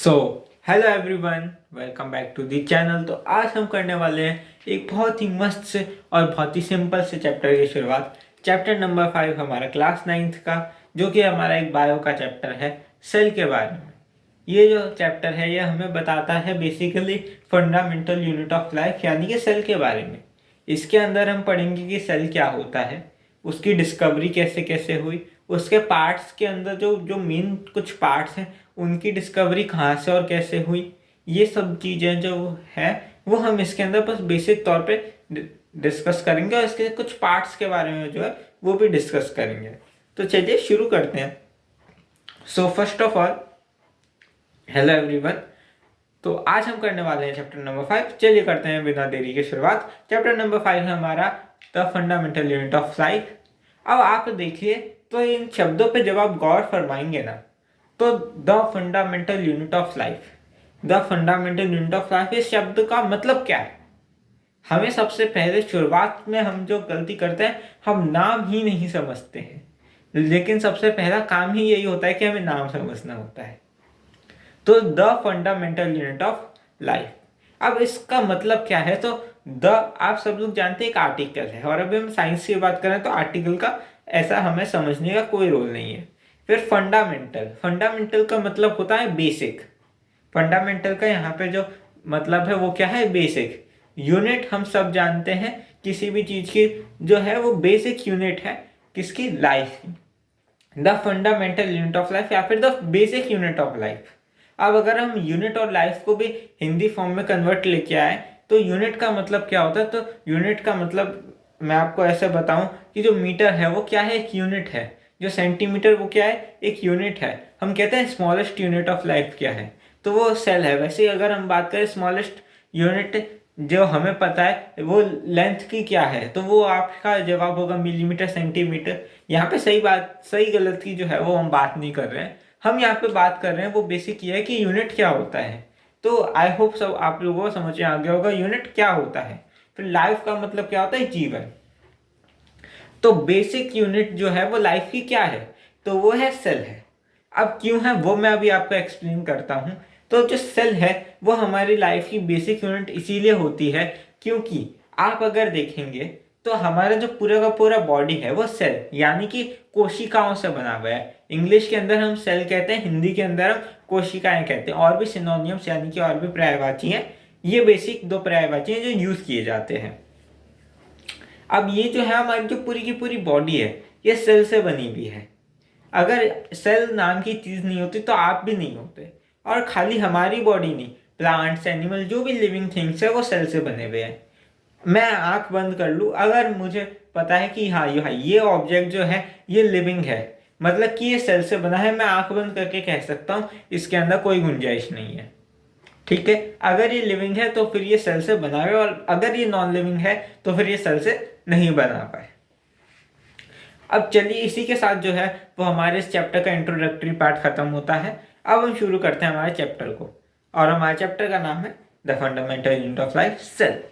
So hello everyone, welcome back to the channel. तो आज हम करने वाले हैं एक बहुत ही मस्त से और बहुत ही सिंपल से चैप्टर की शुरुआत। चैप्टर नंबर 5 हमारा क्लास 9th का, जो कि हमारा एक बायो का चैप्टर है, सेल के बारे में। ये जो चैप्टर है ये हमें बताता है basically fundamental unit of life, यानी कि सेल के बारे में। इसके अंदर हम पढ़ेंगे कि सेल क्या होता है, उसकी डिस्कवरी कैसे कैसे हुई, उसके पार्ट्स के अंदर जो जो मेन कुछ पार्ट्स हैं उनकी डिस्कवरी कहाँ से और कैसे हुई, ये सब चीज़ें जो है वो हम इसके अंदर बस बेसिक तौर पे डिस्कस करेंगे और इसके कुछ पार्ट्स के बारे में जो है वो भी डिस्कस करेंगे। तो चलिए शुरू करते हैं। So first of all, hello everyone. तो आज हम करने वाले हैं चैप्टर नंबर 5। चलिए करते हैं बिना देरी के शुरुआत। चैप्टर नंबर 5 है हमारा the fundamental unit of life. अब आप देखिए, तो इन शब्दों पे जब आप गौर फरमाएंगे ना, तो the fundamental unit of life, the fundamental unit of life, इस शब्द का मतलब क्या है? हमें सबसे पहले शुरुआत में हम जो गलती करते हैं, हम नाम ही नहीं समझते हैं। लेकिन सबसे पहला काम ही यही होता है कि हमें नाम समझना होता है। तो the fundamental unit of life, अब इसका मतलब क्या है? तो द, आप सब लोग जानते हैं, एक आर्टिकल है, और अभी हम साइंस की बात करें तो आर्टिकल का ऐसा हमें समझने का कोई रोल नहीं है। फिर फंडामेंटल, फंडामेंटल का मतलब होता है बेसिक। फंडामेंटल का यहाँ पे जो मतलब है वो क्या है? बेसिक। यूनिट हम सब जानते हैं, किसी भी चीज की जो है वो बेसिक यूनिट है किसकी? लाइफ की। The fundamental unit of life या फिर the basic unit of life. अब अगर हम यूनिट और लाइफ को भी हिंदी फॉर्म में कन्वर्ट लेके आए तो यूनिट का मतलब क्या होता है? तो यूनिट का मतलब मैं आपको ऐसे बताऊं कि जो मीटर है वो क्या है? एक यूनिट है। जो सेंटीमीटर वो क्या है? एक यूनिट है। हम कहते हैं स्मॉलेस्ट यूनिट ऑफ लाइफ क्या है? तो वो सेल है। वैसे ही अगर हम बात करें स्मॉलेस्ट यूनिट जो हमें पता है वो लेंथ की क्या है, तो वो आपका जवाब होगा मिलीमीटर, सेंटीमीटर। यहाँ पे सही बात, सही गलत की जो है वो हम बात नहीं कर रहे हैं। हम यहाँ पे बात कर रहे हैं वो बेसिक ये है कि यूनिट क्या होता है। तो आई होप सब आप लोगों को समझ में आ गया होगा यूनिट क्या होता है। फिर लाइफ का मतलब क्या होता है? जीवन। तो बेसिक यूनिट जो है वो लाइफ की क्या है? तो वो है सेल है। अब क्यों है वो मैं अभी आपको एक्सप्लेन करता हूँ। तो जो सेल है वो हमारी लाइफ की बेसिक यूनिट इसीलिए होती है क्योंकि आप अगर देखेंगे तो हमारा जो पूरा का पूरा बॉडी है वो सेल यानी कि कोशिकाओं से बना हुआ है। इंग्लिश के अंदर हम सेल कहते हैं, हिंदी के अंदर हम कोशिकाएं कहते हैं, और भी सिनोनियम्स यानी कि और भी पर्यायवाची हैं। ये बेसिक दो पर्यायवाची हैं जो यूज किए जाते हैं। अब ये जो है हमारी जो पूरी की पूरी बॉडी है ये सेल से बनी हुई है। अगर सेल नाम की चीज नहीं होती तो आप भी नहीं होते। और खाली हमारी बॉडी नहीं, प्लांट्स, एनिमल, जो भी लिविंग थिंग्स है वो सेल से बने हुए हैं। मैं आंख बंद कर लूं, अगर मुझे पता है कि हाँ ये ऑब्जेक्ट जो है ये लिविंग है, मतलब कि ये सेल से बना है, मैं आंख बंद करके कह सकता हूँ इसके अंदर कोई गुंजाइश नहीं है। ठीक है, अगर ये लिविंग है तो फिर ये सेल से बना है, और अगर ये नॉन लिविंग है तो फिर ये सेल से नहीं बना पाए। अब चलिए इसी के साथ जो है वो हमारे इस चैप्टर का इंट्रोडक्टरी पार्ट खत्म होता है। अब हम शुरू करते हैं हमारे चैप्टर को, और हमारे चैप्टर का नाम है the fundamental unit of life, cell.